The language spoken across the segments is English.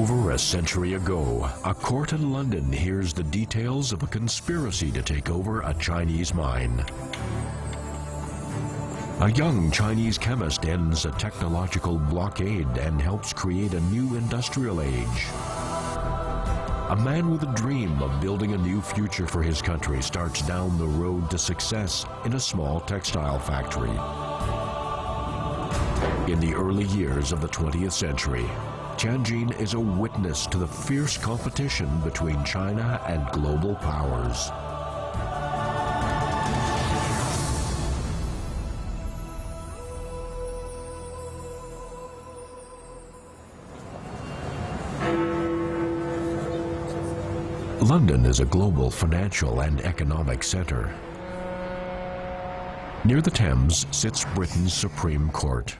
Over a century ago, a court in London hears the details of a conspiracy to take over a Chinese mine. A young Chinese chemist ends a technological blockade and helps create a new industrial age. A man with a dream of building a new future for his country starts down the road to success in a small textile factory. In the early years of the 20th century, Tianjin is a witness to the fierce competition between China and global powers. London is a global financial and economic center. Near the Thames sits Britain's Supreme Court.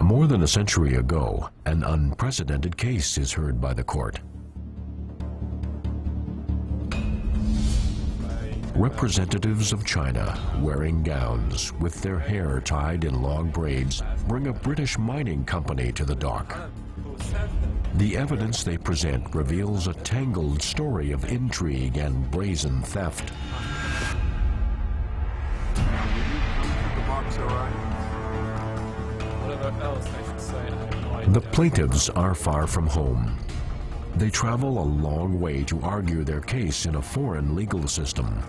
More than a century ago, an unprecedented case is heard by the court. Representatives of China, wearing gowns, with their hair tied in long braids, bring a British mining company to the dock. The evidence they present reveals a tangled story of intrigue and brazen theft. The plaintiffs are far from home. They travel a long way to argue their case in a foreign legal system.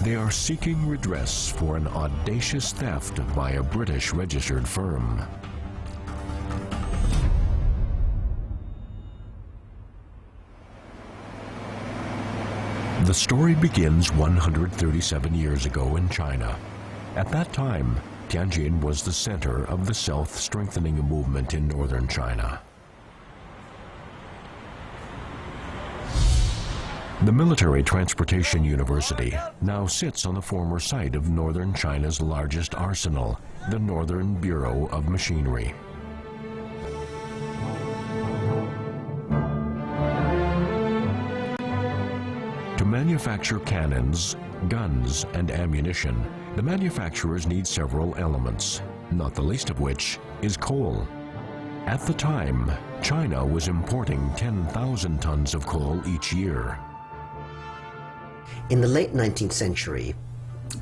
They are seeking redress for an audacious theft by a British registered firm. The story begins 137 years ago in China. At that time, Tianjin was the center of the self-strengthening movement in northern China. The Military Transportation University now sits on the former site of northern China's largest arsenal, the Northern Bureau of Machinery. To manufacture cannons, guns, and ammunition, the manufacturers need several elements, not the least of which is coal. At the time, China was importing 10,000 tons of coal each year. In the late 19th century,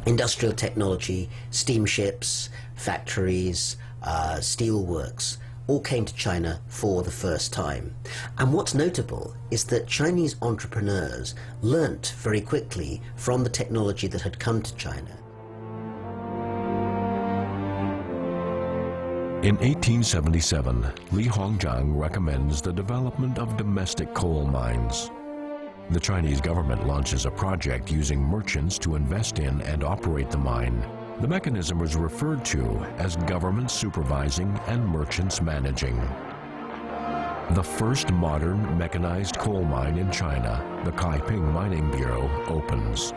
industrial technology, steamships, factories, steelworks, all came to China for the first time. And what's notable is that Chinese entrepreneurs learnt very quickly from the technology that had come to China. In 1877, Li Hongzhang recommends the development of domestic coal mines. The Chinese government launches a project using merchants to invest in and operate the mine. The mechanism is referred to as government supervising and merchants managing. The first modern mechanized coal mine in China, the Kaiping Mining Bureau, opens.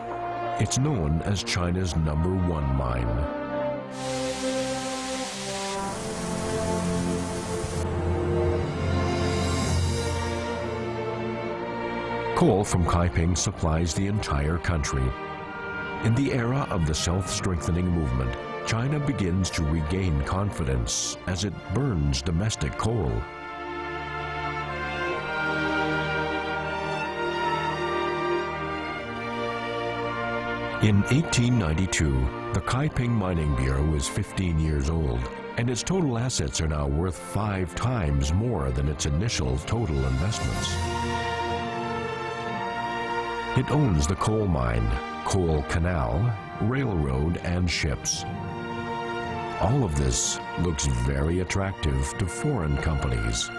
It's known as China's #1 mine. Coal from Kaiping supplies the entire country. In the era of the self-strengthening movement, China begins to regain confidence as it burns domestic coal. In 1892, the Kaiping Mining Bureau is 15 years old, and its total assets are now worth 5 times more than its initial total investments. It owns the coal mine, coal canal, railroad, and ships. All of this looks very attractive to foreign companies.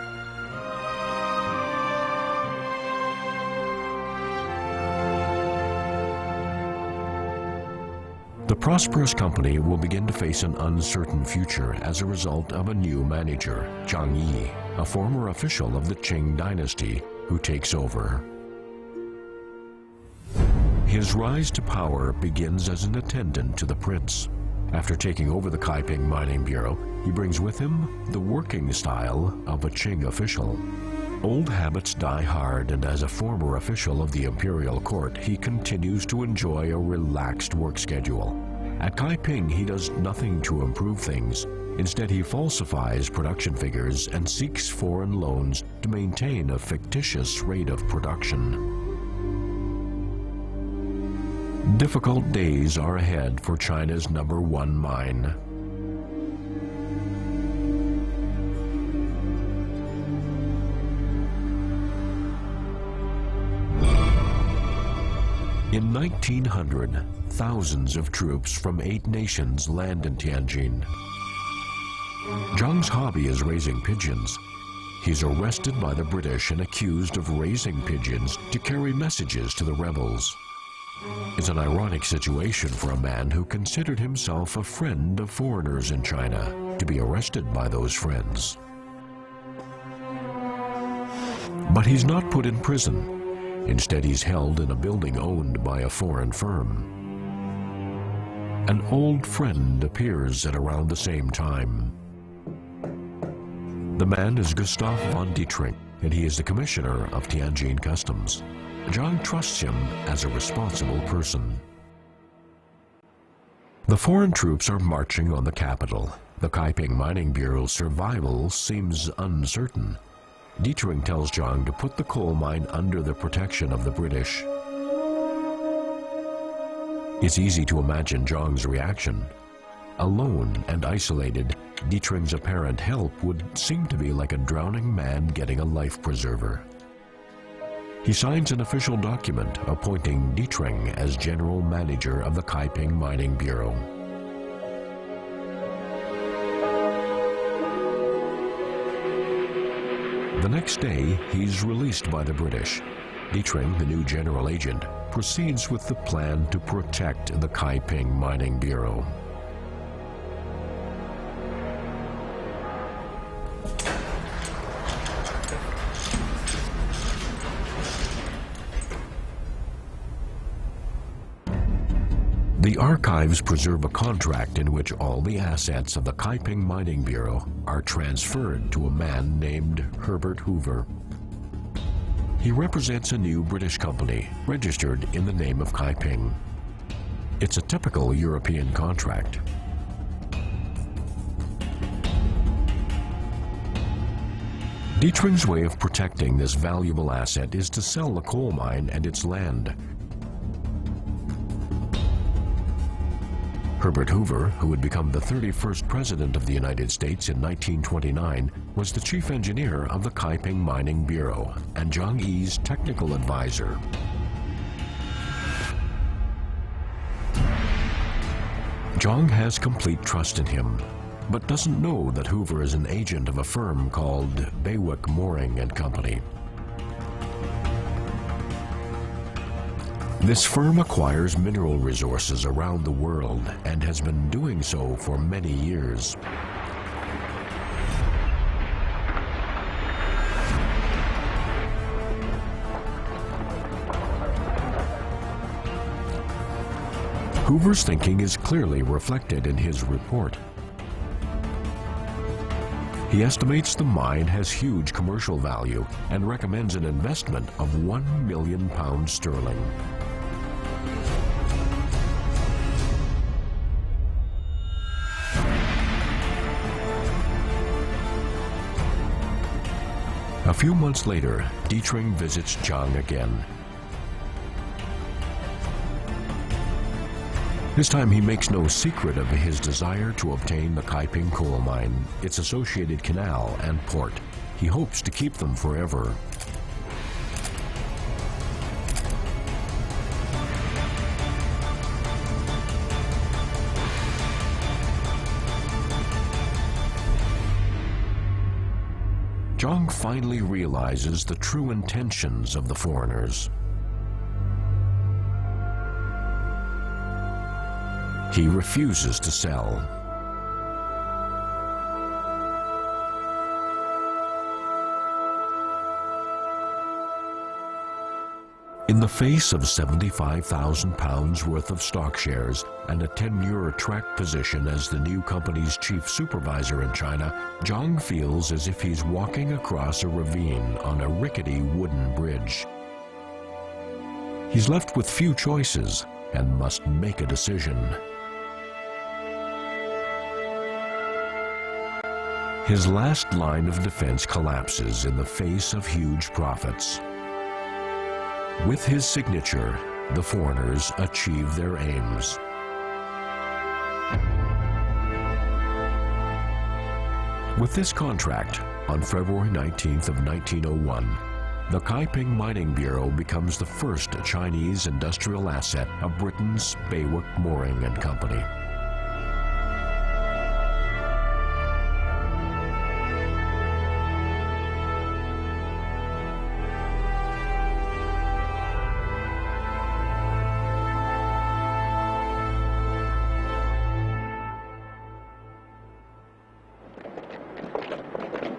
The prosperous company will begin to face an uncertain future as a result of a new manager, Zhang Yi, a former official of the Qing dynasty, who takes over. His rise to power begins as an attendant to the prince. After taking over the Kaiping Mining Bureau, he brings with him the working style of a Qing official. Old habits die hard, and as a former official of the imperial court, he continues to enjoy a relaxed work schedule. At Kaiping, he does nothing to improve things. Instead, he falsifies production figures and seeks foreign loans to maintain a fictitious rate of production. Difficult days are ahead for China's #1 mine. In 1900, thousands of troops from 8 nations land in Tianjin. Zhang's hobby is raising pigeons. He's arrested by the British and accused of raising pigeons to carry messages to the rebels. It's an ironic situation for a man who considered himself a friend of foreigners in China to be arrested by those friends. But he's not put in prison. Instead, he's held in a building owned by a foreign firm. An old friend appears at around the same time. The man is Gustav von Dietrich, and he is the commissioner of Tianjin Customs. Zhang trusts him as a responsible person. The foreign troops are marching on the capital. The Kaiping Mining Bureau's survival seems uncertain. Dietrich tells Zhang to put the coal mine under the protection of the British. It's easy to imagine Zhang's reaction. Alone and isolated, Dietrich's apparent help would seem to be like a drowning man getting a life preserver. He signs an official document appointing Dietrich as general manager of the Kaiping Mining Bureau. The next day, he's released by the British. Dietrich, the new general agent, proceeds with the plan to protect the Kaiping Mining Bureau. The archives preserve a contract in which all the assets of the Kaiping Mining Bureau are transferred to a man named Herbert Hoover. He represents a new British company registered in the name of Kaiping. It's a typical European contract. Dietrich's way of protecting this valuable asset is to sell the coal mine and its land. Herbert Hoover, who would become the 31st President of the United States in 1929, was the chief engineer of the Kaiping Mining Bureau and Zhang Yi's technical advisor. Zhang has complete trust in him, but doesn't know that Hoover is an agent of a firm called Baywick Mooring and Company. This firm acquires mineral resources around the world and has been doing so for many years. Hoover's thinking is clearly reflected in his report. He estimates the mine has huge commercial value and recommends an investment of £1 million. A few months later, Dietrich visits Zhang again. This time he makes no secret of his desire to obtain the Kaiping coal mine, its associated canal and port. He hopes to keep them forever. Zhang finally realizes the true intentions of the foreigners. He refuses to sell. In the face of £75,000 worth of stock shares and a tenure track position as the new company's chief supervisor in China, Zhang feels as if he's walking across a ravine on a rickety wooden bridge. He's left with few choices and must make a decision. His last line of defense collapses in the face of huge profits. With his signature, the foreigners achieve their aims. With this contract, on February 19th of 1901, the Kaiping Mining Bureau becomes the first Chinese industrial asset of Britain's Baywick Mooring and Company.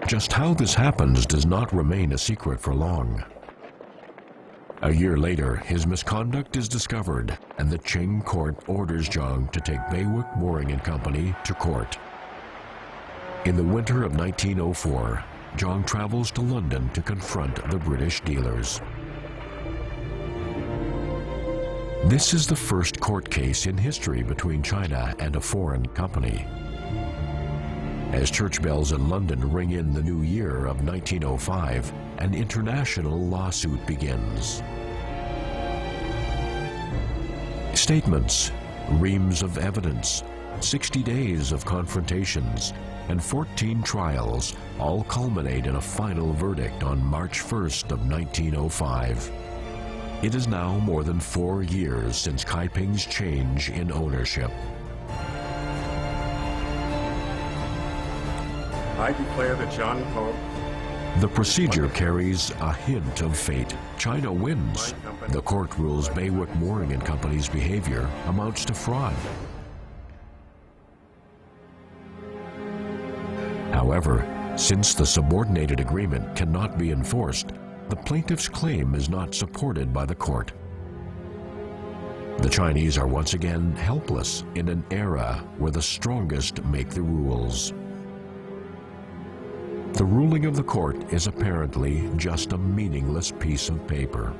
Just how this happens does not remain a secret for long. A year later, his misconduct is discovered, and the Qing court orders Zhang to take Baywick Mooring and Company to court. In the winter of 1904, Zhang travels to London to confront the British dealers. This is the first court case in history between China and a foreign company. As church bells in London ring in the new year of 1905, an international lawsuit begins. Statements, reams of evidence, 60 days of confrontations, and 14 trials all culminate in a final verdict on March 1st of 1905. It is now more than 4 years since Kaiping's change in ownership. I declare that John Pope... The procedure carries a hint of fate. China wins. The court rules Baywick Mooring and Company's behavior amounts to fraud. However, since the subordinated agreement cannot be enforced, the plaintiff's claim is not supported by the court. The Chinese are once again helpless in an era where the strongest make the rules. The ruling of the court is apparently just a meaningless piece of paper.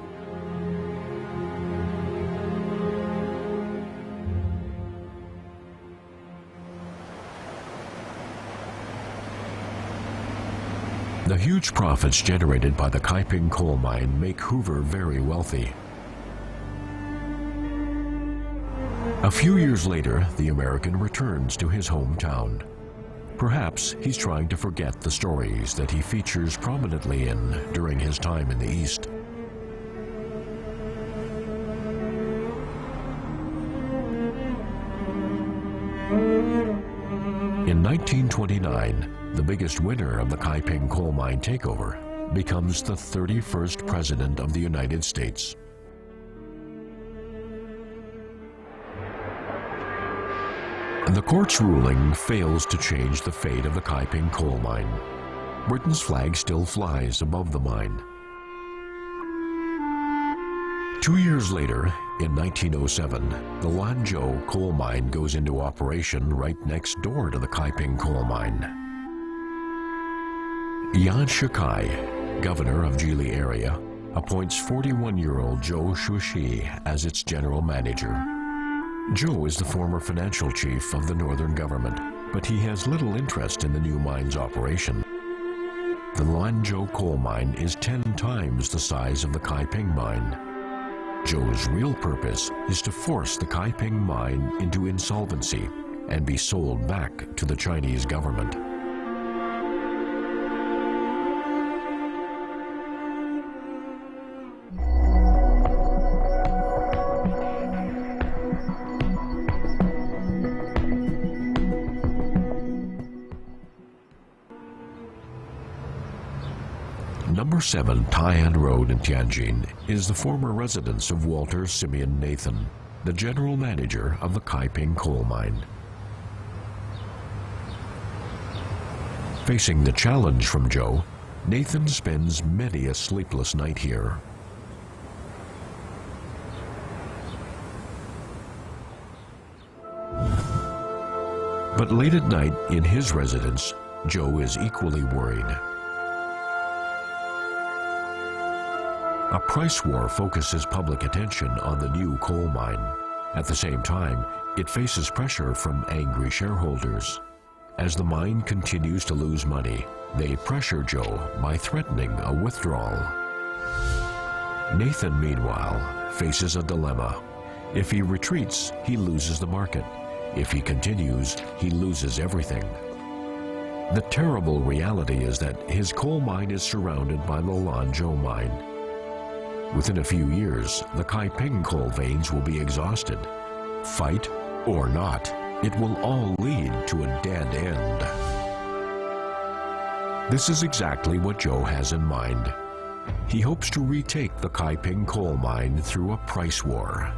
The huge profits generated by the Kaiping coal mine make Hoover very wealthy. A few years later, the American returns to his hometown. Perhaps he's trying to forget the stories that he features prominently in during his time in the East. In 1929, the biggest winner of the Kaiping coal mine takeover becomes the 31st President of the United States. The court's ruling fails to change the fate of the Kaiping coal mine. Britain's flag still flies above the mine. 2 years later, in 1907, the Lanzhou coal mine goes into operation right next door to the Kaiping coal mine. Yan Shikai, governor of Jili area, appoints 41-year-old Zhou Shuxi as its general manager. Zhou is the former financial chief of the northern government, but he has little interest in the new mine's operation. The Lanzhou coal mine is 10 times the size of the Kaiping mine. Zhou's real purpose is to force the Kaiping mine into insolvency and be sold back to the Chinese government. Number 7 Tai'an Road in Tianjin is the former residence of Walter Simeon Nathan, the general manager of the Kaiping coal mine. Facing the challenge from Zhou, Nathan spends many a sleepless night here. But late at night in his residence, Zhou is equally worried. A price war focuses public attention on the new coal mine. At the same time, it faces pressure from angry shareholders. As the mine continues to lose money, they pressure Joe by threatening a withdrawal. Nathan, meanwhile, faces a dilemma. If he retreats, he loses the market. If he continues, he loses everything. The terrible reality is that his coal mine is surrounded by the Lanzhou mine. Within a few years, the Kaiping coal veins will be exhausted. Fight or not, it will all lead to a dead end. This is exactly what Joe has in mind. He hopes to retake the Kaiping coal mine through a price war.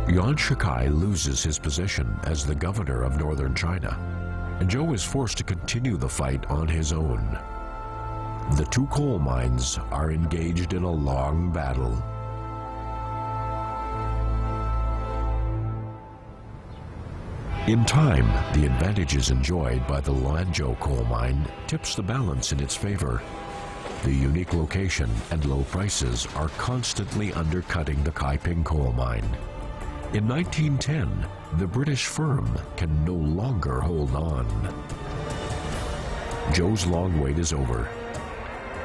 Yuan Shikai loses his position as the governor of northern China, and Joe is forced to continue the fight on his own. The two coal mines are engaged in a long battle. In time, the advantages enjoyed by the Lanzhou coal mine tips the balance in its favor. The unique location and low prices are constantly undercutting the Kaiping coal mine. In 1910, the British firm can no longer hold on. Joe's long wait is over.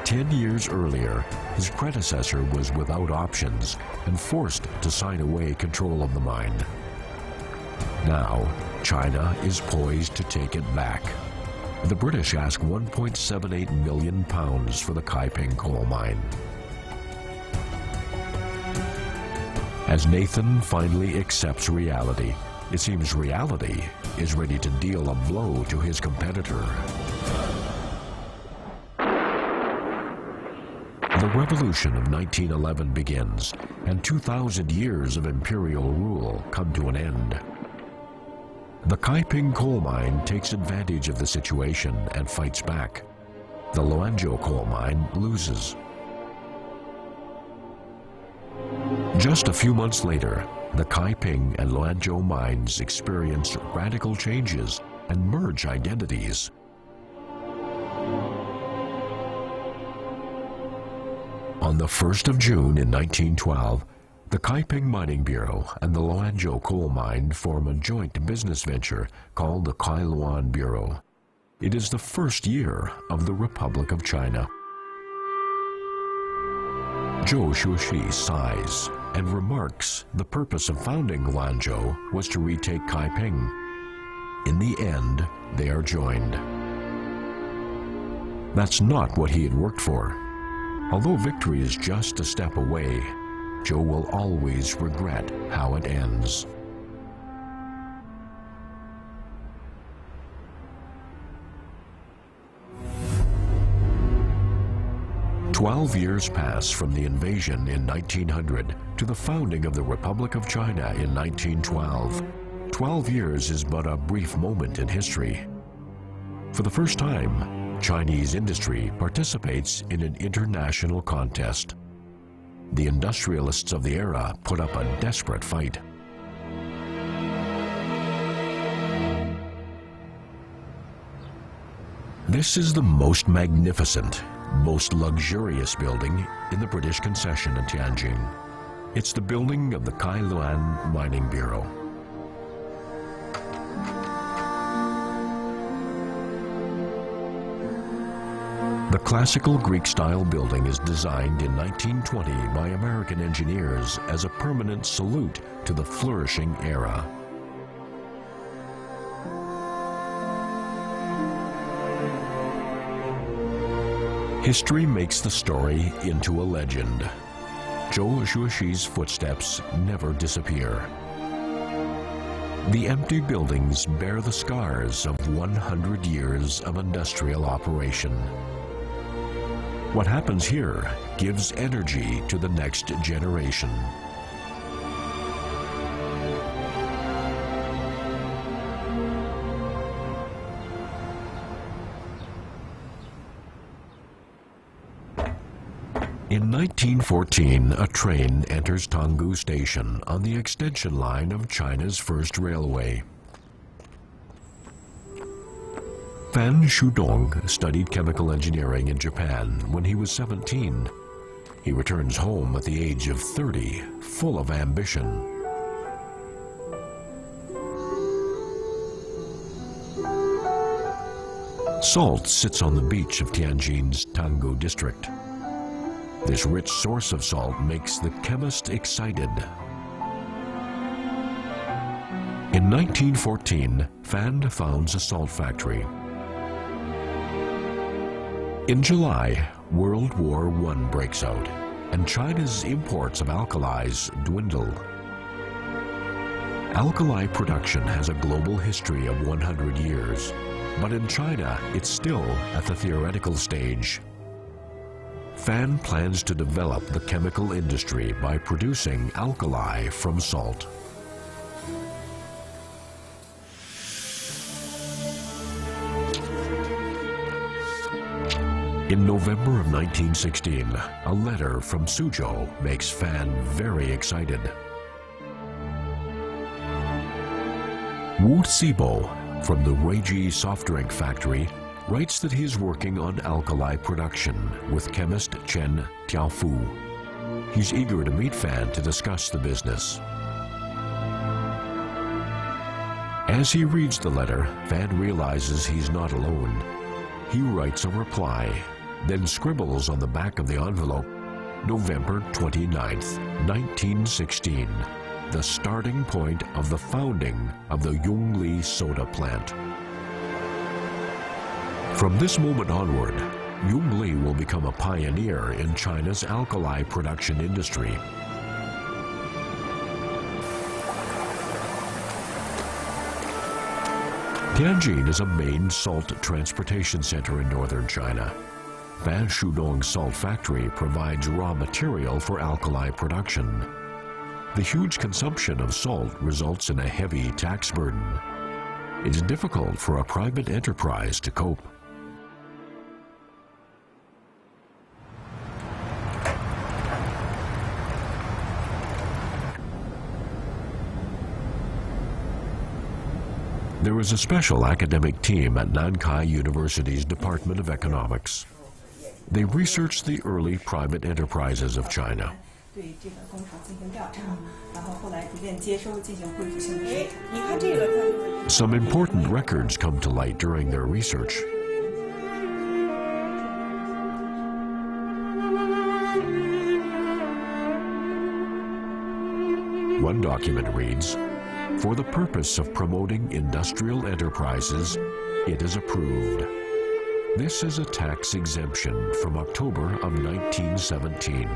10 years earlier, his predecessor was without options and forced to sign away control of the mine. Now, China is poised to take it back. The British ask £1.78 million for the Kaiping coal mine. As Nathan finally accepts reality, it seems reality is ready to deal a blow to his competitor. The revolution of 1911 begins, and 2,000 years of imperial rule come to an end. The Kaiping coal mine takes advantage of the situation and fights back. The Lanzhou coal mine loses. Just a few months later, the Kaiping and Lanzhou mines experience radical changes and merge identities. On the 1st of June in 1912, the Kaiping Mining Bureau and the Lanzhou coal mine form a joint business venture called the Kailuan Bureau. It is the first year of the Republic of China. Zhou Shushi sighs and remarks the purpose of founding Lanzhou was to retake Kaiping. In the end, they are joined. That's not what he had worked for. Although victory is just a step away, Joe will always regret how it ends. "12 years pass from the invasion in 1900 to the founding of the Republic of China in 1912. 12 years is but a brief moment in history. For the first time, Chinese industry participates in an international contest. The industrialists of the era put up a desperate fight. This is the most magnificent, most luxurious building in the British concession in Tianjin. It's the building of the Kailuan Mining Bureau. The classical Greek-style building is designed in 1920 by American engineers as a permanent salute to the flourishing era. History makes the story into a legend. Zhou Shuxi's footsteps never disappear. The empty buildings bear the scars of 100 years of industrial operation. What happens here gives energy to the next generation. In 1914, a train enters Tonggu Station on the extension line of China's first railway. Fan Shudong studied chemical engineering in Japan when he was 17. He returns home at the age of 30, full of ambition. Salt sits on the beach of Tianjin's Tanggu district. This rich source of salt makes the chemist excited. In 1914, Fan founds a salt factory. In July, World War I breaks out, and China's imports of alkalis dwindle. Alkali production has a global history of 100 years, but in China, it's still at the theoretical stage. Fan plans to develop the chemical industry by producing alkali from salt. In November of 1916, a letter from Suzhou makes Fan very excited. Wu Zibo from the Ruiji soft drink factory writes that he is working on alkali production with chemist Chen Tiaofu. He's eager to meet Fan to discuss the business. As he reads the letter, Fan realizes he's not alone. He writes a reply, then scribbles on the back of the envelope, November 29th, 1916, the starting point of the founding of the Yongli soda plant. From this moment onward, Yongli will become a pioneer in China's alkali production industry. Tianjin is a main salt transportation center in northern China. Fan Shudong Salt Factory provides raw material for alkali production. The huge consumption of salt results in a heavy tax burden. It's difficult for a private enterprise to cope. There is a special academic team at Nankai University's Department of Economics. They research the early private enterprises of China. Some important records come to light during their research. One document reads, "For the purpose of promoting industrial enterprises, it is approved." This is a tax exemption from October of 1917.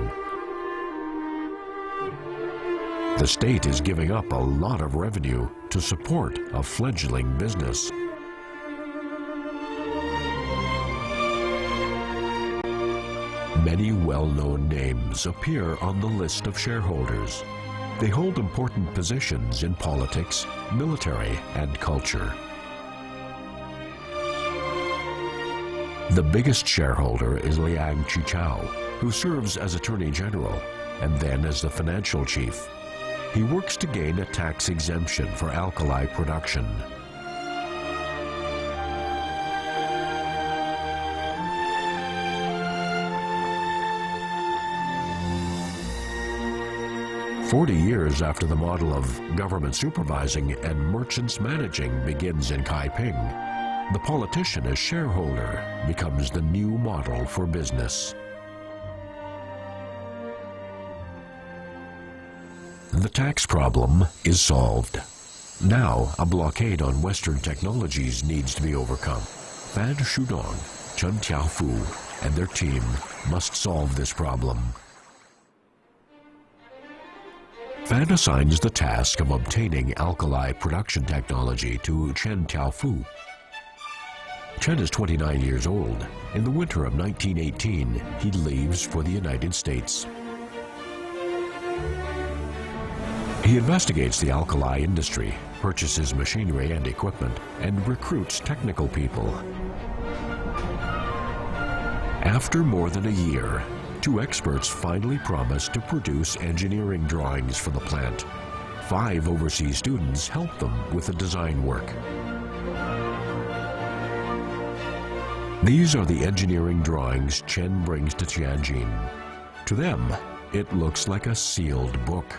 The state is giving up a lot of revenue to support a fledgling business. Many well-known names appear on the list of shareholders. They hold important positions in politics, military, and culture. The biggest shareholder is Liang Qichao, who serves as Attorney General and then as the financial chief. He works to gain a tax exemption for alkali production. "40 years after the model of government supervising and merchants managing begins in Kaiping, the politician as shareholder becomes the new model for business." The tax problem is solved. Now, a blockade on Western technologies needs to be overcome. Fan Shudong, Chen Tiaofu, and their team must solve this problem. Fan assigns the task of obtaining alkali production technology to Chen Tiaofu. Chen is 29 years old. In the winter of 1918, he leaves for the United States. He investigates the alkali industry, purchases machinery and equipment, and recruits technical people. After more than a year, 2 experts finally promise to produce engineering drawings for the plant. 5 overseas students help them with the design work. These are the engineering drawings Chen brings to Tianjin. To them, it looks like a sealed book.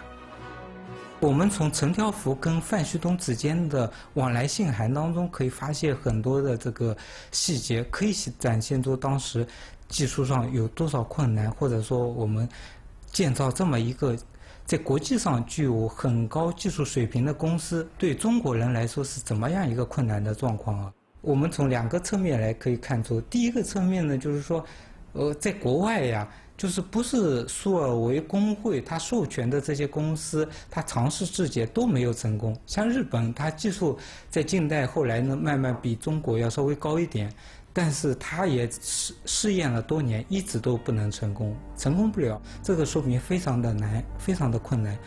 我们从陈条福跟范旭东之间的往来信函当中，可以发现很多的这个细节，可以展现出当时技术上有多少困难，或者说我们建造这么一个在国际上具有很高技术水平的公司，对中国人来说是怎么样一个困难的状况啊？我们从2个侧面来可以看出，第一个侧面呢，就是说，在国外呀。就是不是苏尔维工会它授权的这些公司，它尝试制解都没有成功。像日本，它技术在近代后来呢，慢慢比中国要稍微高一点，但是它也试验了多年，一直都不能成功，成功不了。这个说明非常的难，非常的困难。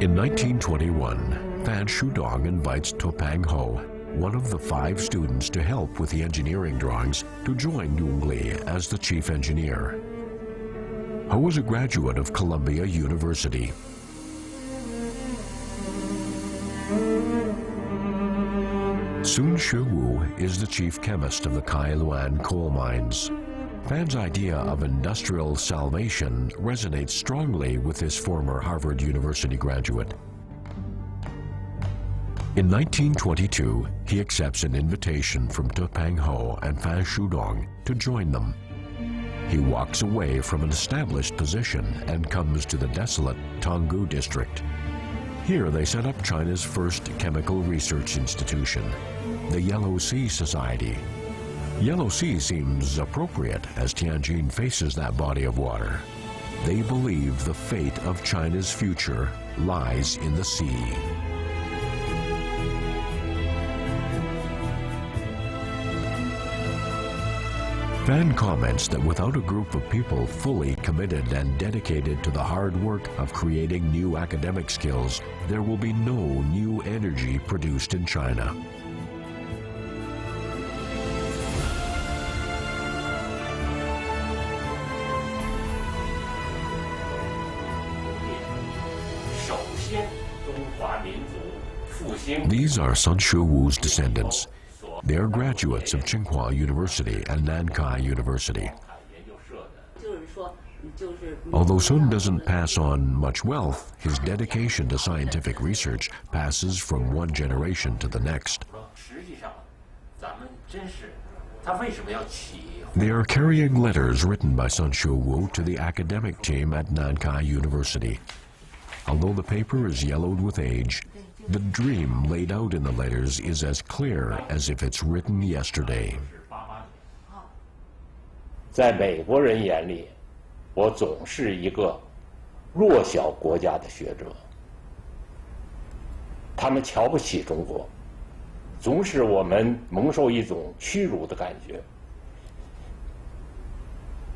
In 1921, Fan Shudong invites Topang Ho, one of the 5 students to help with the engineering drawings, to join Yung Li as the chief engineer. Ho was a graduate of Columbia University. Sun Shiwu is the chief chemist of the Kai Luan coal mines. Fan's idea of industrial salvation resonates strongly with this former Harvard University graduate. In 1922, he accepts an invitation from Topang Ho and Fan Shudong to join them. He walks away from an established position and comes to the desolate Tonggu district. Here they set up China's first chemical research institution, the Yellow Sea Society. Yellow Sea seems appropriate as Tianjin faces that body of water. They believe the fate of China's future lies in the sea. Fan comments that without a group of people fully committed and dedicated to the hard work of creating new academic skills, there will be no new energy produced in China. These are Sun Shuwu's descendants. They are graduates of Tsinghua University and Nankai University. Although Sun doesn't pass on much wealth, his dedication to scientific research passes from one generation to the next. They are carrying letters written by Sun Shuwu to the academic team at Nankai University. Although the paper is yellowed with age, the dream laid out in the letters is as clear as if it's written yesterday. 在美国人眼里，我总是一个弱小国家的学者。他们瞧不起中国，总使我们蒙受一种屈辱的感觉。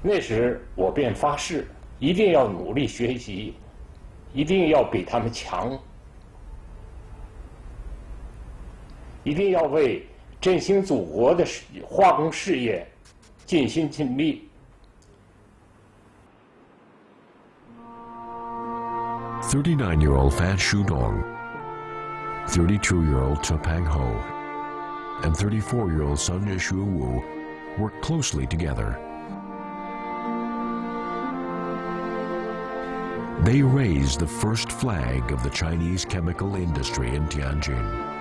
那时我便发誓，一定要努力学习，一定要比他们强。 一定要为振兴祖国的化工事业尽心尽力。39-year-old Fan Shudong, 32-year-old Topang Ho, and 34-year-old Sun Shuwu work closely together. They raised the first flag of the Chinese chemical industry in Tianjin.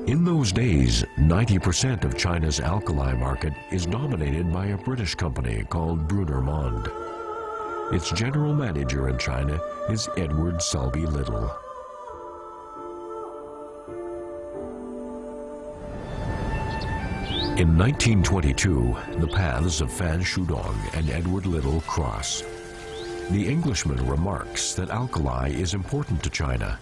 In those days, 90% of China's alkali market is dominated by a British company called Brunner Mond. Its general manager in China is Edward Selby Little. In 1922, the paths of Fan Shudong and Edward Little cross. The Englishman remarks that alkali is important to China,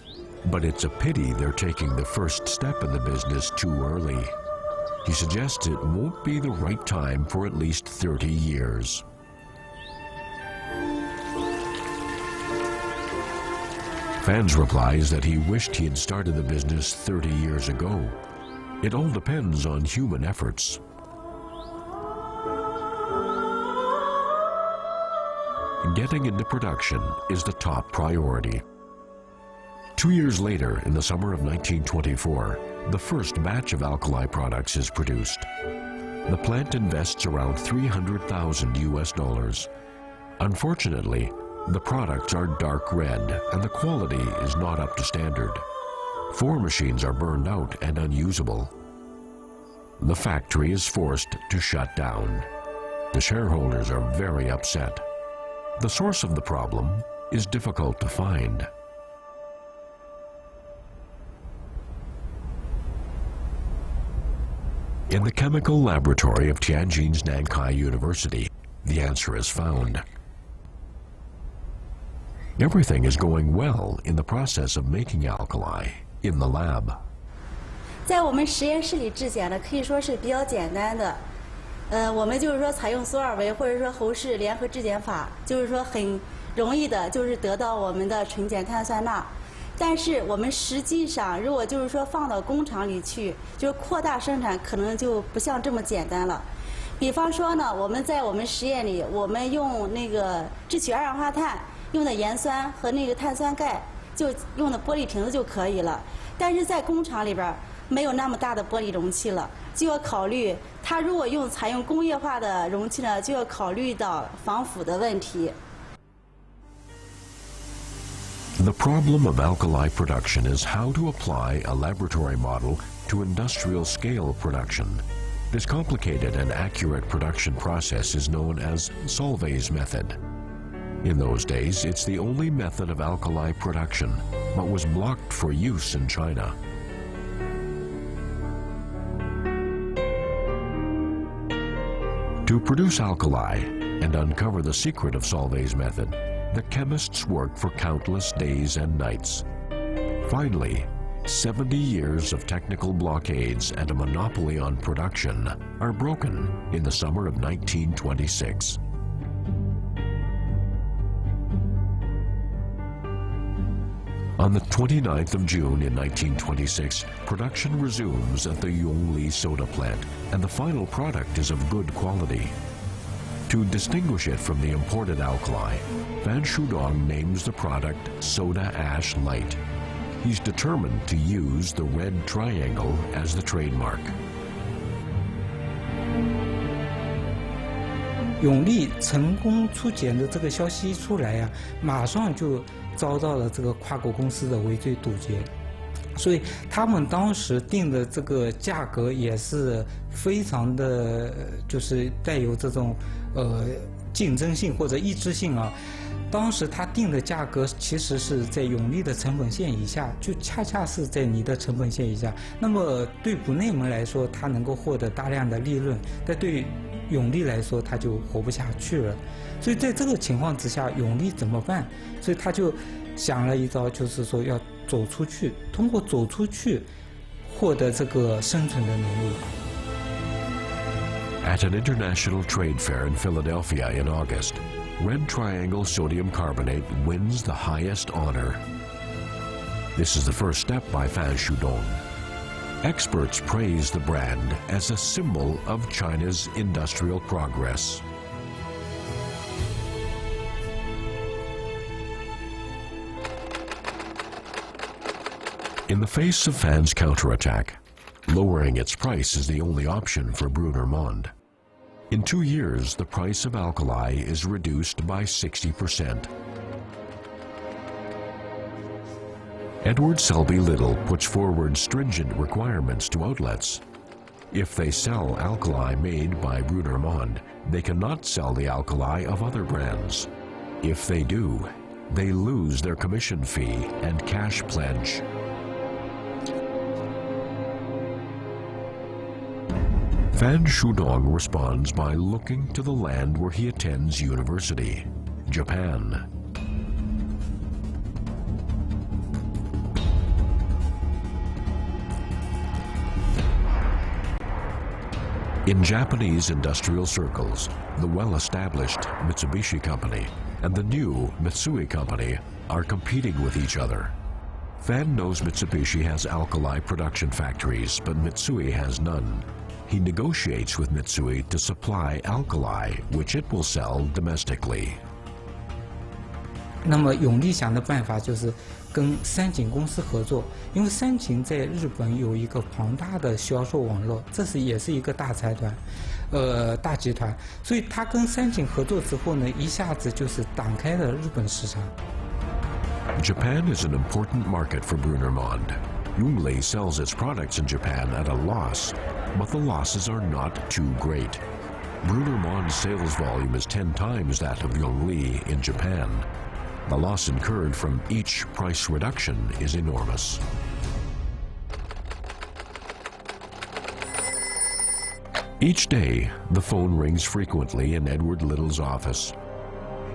but it's a pity they're taking the first step in the business too early. He suggests it won't be the right time for at least 30 years. Fan's replies that he wished he had started the business 30 years ago. It all depends on human efforts. Getting into production is the top priority. 2 years later, in the summer of 1924, the first batch of alkali products is produced. The plant invests around $300,000 US. Unfortunately, the products are dark red and the quality is not up to standard. 4 machines are burned out and unusable. The factory is forced to shut down. The shareholders are very upset. The source of the problem is difficult to find. In the chemical laboratory of Tianjin's Nankai University, the answer is found. Everything is going well in the process of making alkali in the lab. 在我们实验室里制碱呢，可以说是比较简单的。我们就是说采用索尔维或者说侯氏联合制碱法，就是说很容易的，就是得到我们的纯碱碳酸钠。但是我们实际上，如果就是说放到工厂里去，就是扩大生产，可能就不像这么简单了。比方说呢，我们在我们实验里，我们用那个制取二氧化碳用的盐酸和那个碳酸钙，就用的玻璃瓶子就可以了。但是在工厂里边没有那么大的玻璃容器了，就要考虑它如果采用工业化的容器呢，就要考虑到防腐的问题。 The problem of alkali production is how to apply a laboratory model to industrial scale production. This complicated and accurate production process is known as Solvay's method. In those days, it's the only method of alkali production, but was blocked for use in China. To produce alkali and uncover the secret of Solvay's method, the chemists worked for countless days and nights. Finally, 70 years of technical blockades and a monopoly on production are broken in the summer of 1926. On the 29th of June in 1926, production resumes at the Yongli soda plant, and the final product is of good quality. To distinguish it from the imported alkali, Fan Shudong names the product Soda Ash Light. He's determined to use the red triangle as the trademark. 永利成功出检的这个消息一出来呀，马上就遭到了这个跨国公司的围追堵截，所以他们当时定的这个价格也是非常的，就是带有这种竞争性或者抑制性啊。当时他定的价格其实是在永利的成本线以下，就恰恰是在你的成本线以下。那么对卜内门来说，他能够获得大量的利润，但对永利来说，他就活不下去了。所以在这个情况之下，永利怎么办？所以他就想了一招，就是说要走出去，通过走出去获得这个生存的能力。 At an international trade fair in Philadelphia in August, Red Triangle Sodium Carbonate wins the highest honor. This is the first step by Fan Shudong. Experts praise the brand as a symbol of China's industrial progress. In the face of Fan's counterattack, lowering its price is the only option for Brunner Mond. In 2 years, the price of alkali is reduced by 60%. Edward Selby Little puts forward stringent requirements to outlets. If they sell alkali made by Brunner Mond, they cannot sell the alkali of other brands. If they do, they lose their commission fee and cash pledge. Fan Shudong responds by looking to the land where he attends university, Japan. In Japanese industrial circles, the well-established Mitsubishi Company and the new Mitsui Company are competing with each other. Fan knows Mitsubishi has alkali production factories, but Mitsui has none. He negotiates with Mitsui to supply alkali, which it will sell domestically. 那么永利想的办法就是跟三井公司合作，因为三井在日本有一个庞大的销售网络，也是一个大财团，大集团，所以他跟三井合作之后呢，一下子就是打开了日本市场。Japan is an important market for Brunner Mond. Yongli sells its products in Japan at a loss, but the losses are not too great. Brunner Mond's sales volume is 10 times that of Yongli in Japan. The loss incurred from each price reduction is enormous. Each day, the phone rings frequently in Edward Little's office.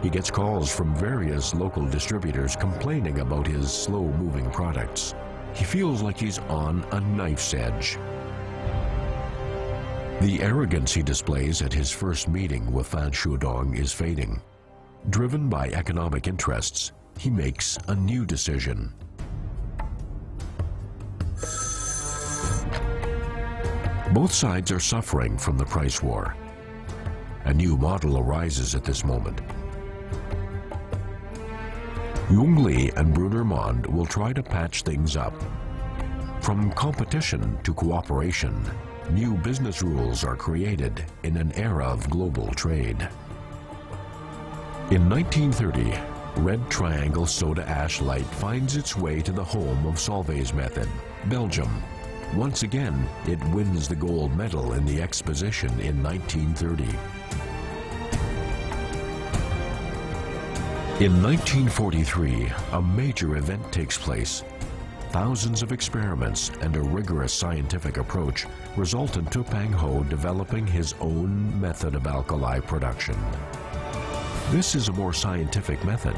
He gets calls from various local distributors complaining about his slow-moving products. He feels like he's on a knife's edge. The arrogance he displays at his first meeting with Fan Shuodong is fading. Driven by economic interests, he makes a new decision. Both sides are suffering from the price war. A new model arises at this moment. Yongli and Brunner Mond will try to patch things up. From competition to cooperation, new business rules are created in an era of global trade. In 1930, Red Triangle Soda Ash Light finds its way to the home of Solvay's method, Belgium. Once again, it wins the gold medal in the exposition in 1930. In 1943, a major event takes place. Thousands of experiments and a rigorous scientific approach result in Tu Peng Ho developing his own method of alkali production. This is a more scientific method.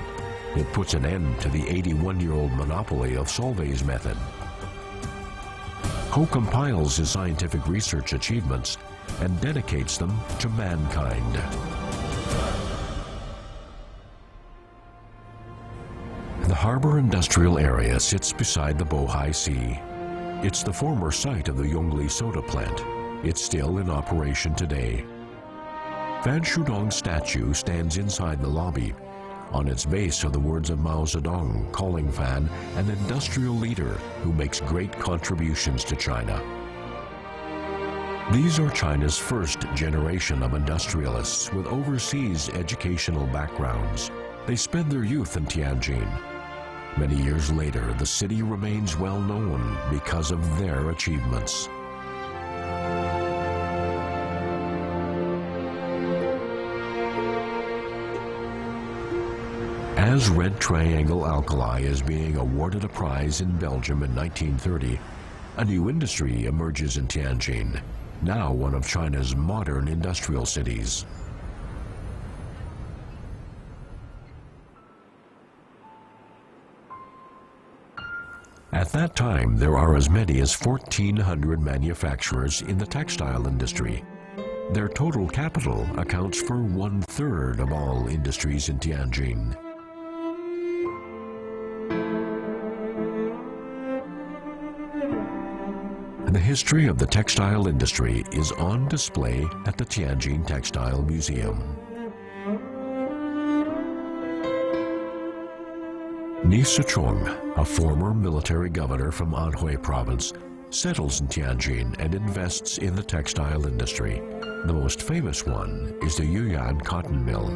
It puts an end to the 81-year-old monopoly of Solvay's method. Ho compiles his scientific research achievements and dedicates them to mankind. The harbor industrial area sits beside the Bohai Sea. It's the former site of the Yongli soda plant. It's still in operation today. Fan Shuodong's statue stands inside the lobby. On its base are the words of Mao Zedong, calling Fan an industrial leader who makes great contributions to China. These are China's first generation of industrialists with overseas educational backgrounds. They spend their youth in Tianjin. Many years later, the city remains well known because of their achievements. As Red Triangle Alkali is being awarded a prize in Belgium in 1930, a new industry emerges in Tianjin, now one of China's modern industrial cities. At that time, there are as many as 1,400 manufacturers in the textile industry. Their total capital accounts for 1/3 of all industries in Tianjin. The history of the textile industry is on display at the Tianjin Textile Museum. Ni Sichong, a former military governor from Anhui province, settles in Tianjin and invests in the textile industry. The most famous one is the Yuyan cotton mill.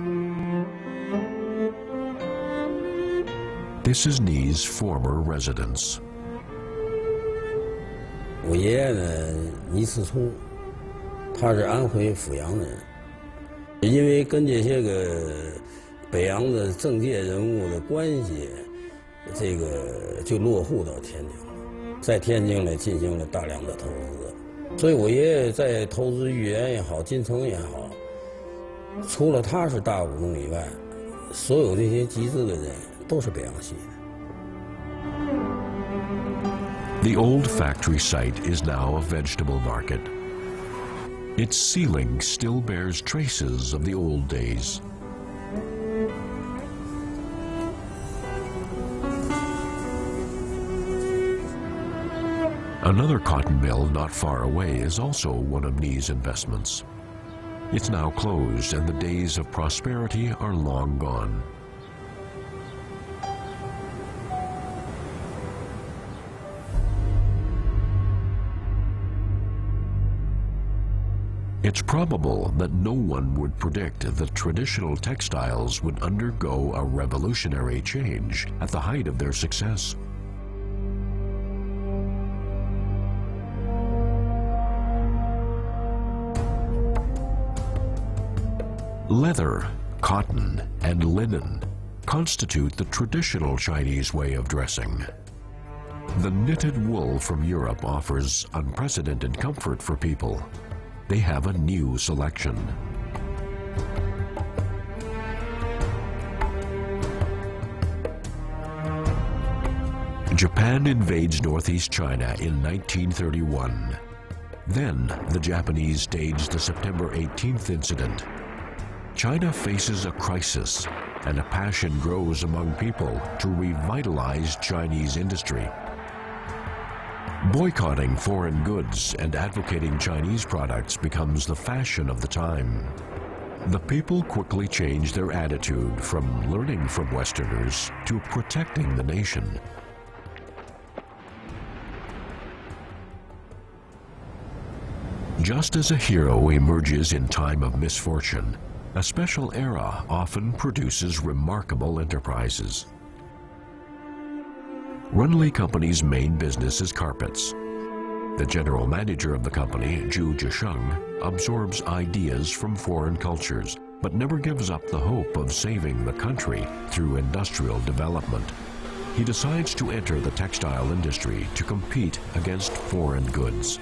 This is Ni's former residence. 我爷爷呢，倪思聪，他是安徽阜阳人，因为跟这些个北洋的政界人物的关系，这个就落户到天津了，在天津呢进行了大量的投资，所以我爷爷在投资豫园也好，金城也好，除了他是大股东以外，所有这些集资的人都是北洋系的。 The old factory site is now a vegetable market. Its ceiling still bears traces of the old days. Another cotton mill not far away is also one of Ni's investments. It's now closed and the days of prosperity are long gone. It's probable that no one would predict that traditional textiles would undergo a revolutionary change at the height of their success. Leather, cotton, and linen constitute the traditional Chinese way of dressing. The knitted wool from Europe offers unprecedented comfort for people. They have a new selection. Japan invades northeast China in 1931. Then the Japanese staged the September 18th incident. China faces a crisis, and a passion grows among people to revitalize Chinese industry. Boycotting foreign goods and advocating Chinese products becomes the fashion of the time. The people quickly change their attitude from learning from Westerners to protecting the nation. Just as a hero emerges in time of misfortune, a special era often produces remarkable enterprises. Runley Company's main business is carpets. The general manager of the company, Zhu Zhisheng, absorbs ideas from foreign cultures, but never gives up the hope of saving the country through industrial development. He decides to enter the textile industry to compete against foreign goods.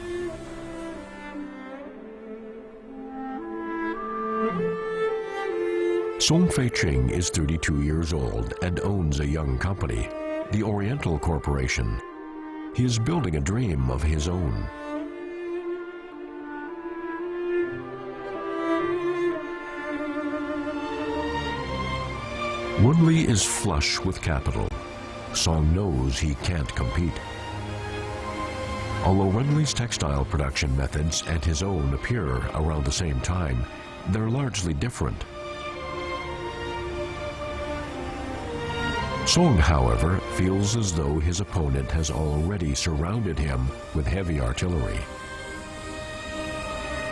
Song Fei-ching is 32 years old and owns a young company, the Oriental Corporation. He is building a dream of his own. Runley is flush with capital. Song knows he can't compete. Although Runley's textile production methods and his own appear around the same time, they're largely different. Song, however, feels as though his opponent has already surrounded him with heavy artillery.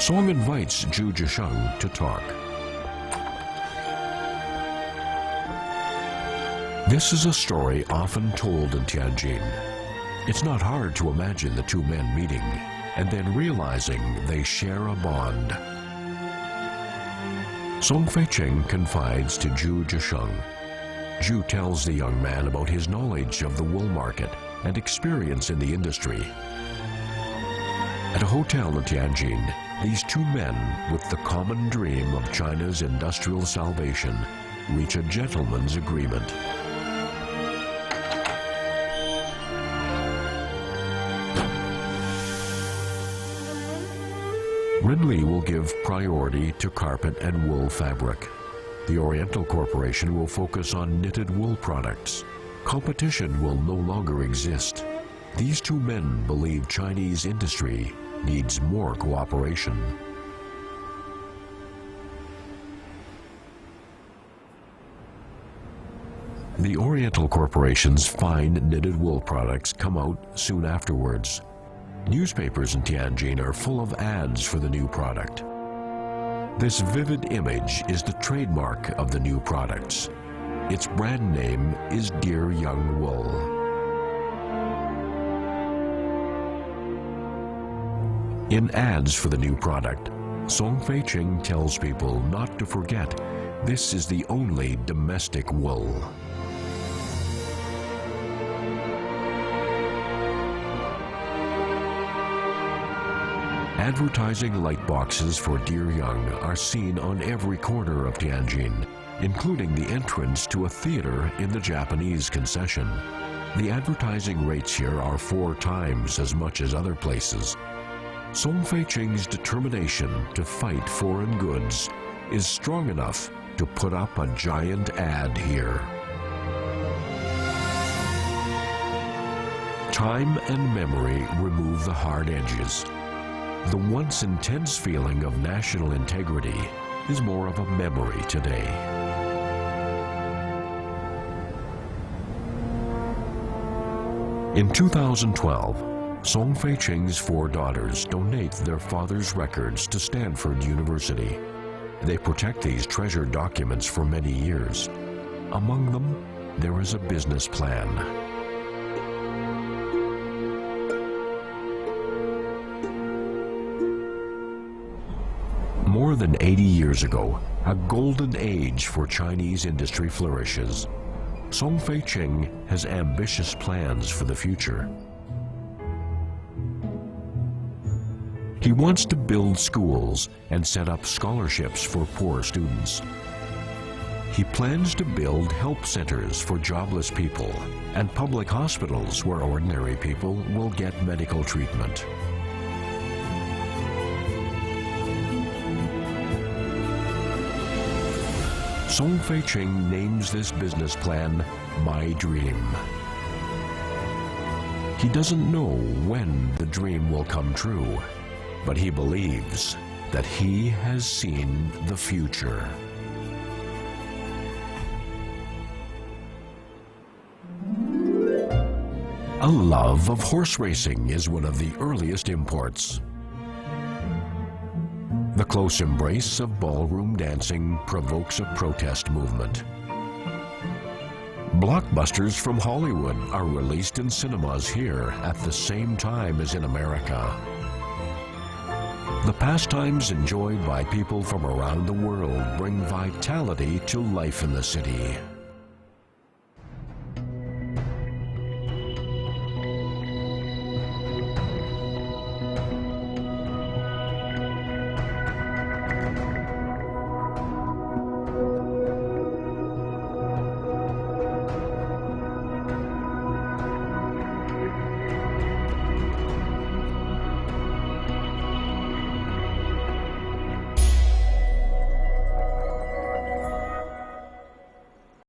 Song invites Zhu Zhisheng to talk. This is a story often told in Tianjin. It's not hard to imagine the two men meeting and then realizing they share a bond. Song Fei-ching confides to Zhu Zhisheng. Zhu tells the young man about his knowledge of the wool market and experience in the industry. At a hotel in Tianjin, these two men, with the common dream of China's industrial salvation, reach a gentleman's agreement. Runley will give priority to carpet and wool fabric. The Oriental Corporation will focus on knitted wool products. Competition will no longer exist. These two men believe Chinese industry needs more cooperation. The Oriental Corporation's fine knitted wool products come out soon afterwards. Newspapers in Tianjin are full of ads for the new product. This vivid image is the trademark of the new products. Its brand name is Dear Young Wool. In ads for the new product, Song Fei-ching tells people not to forget this is the only domestic wool. Advertising light boxes for Dear Young are seen on every corner of Tianjin, including the entrance to a theater in the Japanese Concession. The advertising rates here are 4 times as much as other places. Song Fei-ching's determination to fight foreign goods is strong enough to put up a giant ad here. Time and memory remove the hard edges. The once intense feeling of national integrity is more of a memory today. In 2012, Song Fei-ching's 4 daughters donate their father's records to Stanford University. They protect these treasured documents for many years. Among them, there is a business plan. More than 80 years ago, a golden age for Chinese industry flourishes. Song Fei-ching has ambitious plans for the future. He wants to build schools and set up scholarships for poor students. He plans to build help centers for jobless people and public hospitals where ordinary people will get medical treatment. Song Fei-ching names this business plan My Dream. He doesn't know when the dream will come true, but he believes that he has seen the future. A love of horse racing is one of the earliest imports. The close embrace of ballroom dancing provokes a protest movement. Blockbusters from Hollywood are released in cinemas here at the same time as in America. The pastimes enjoyed by people from around the world bring vitality to life in the city.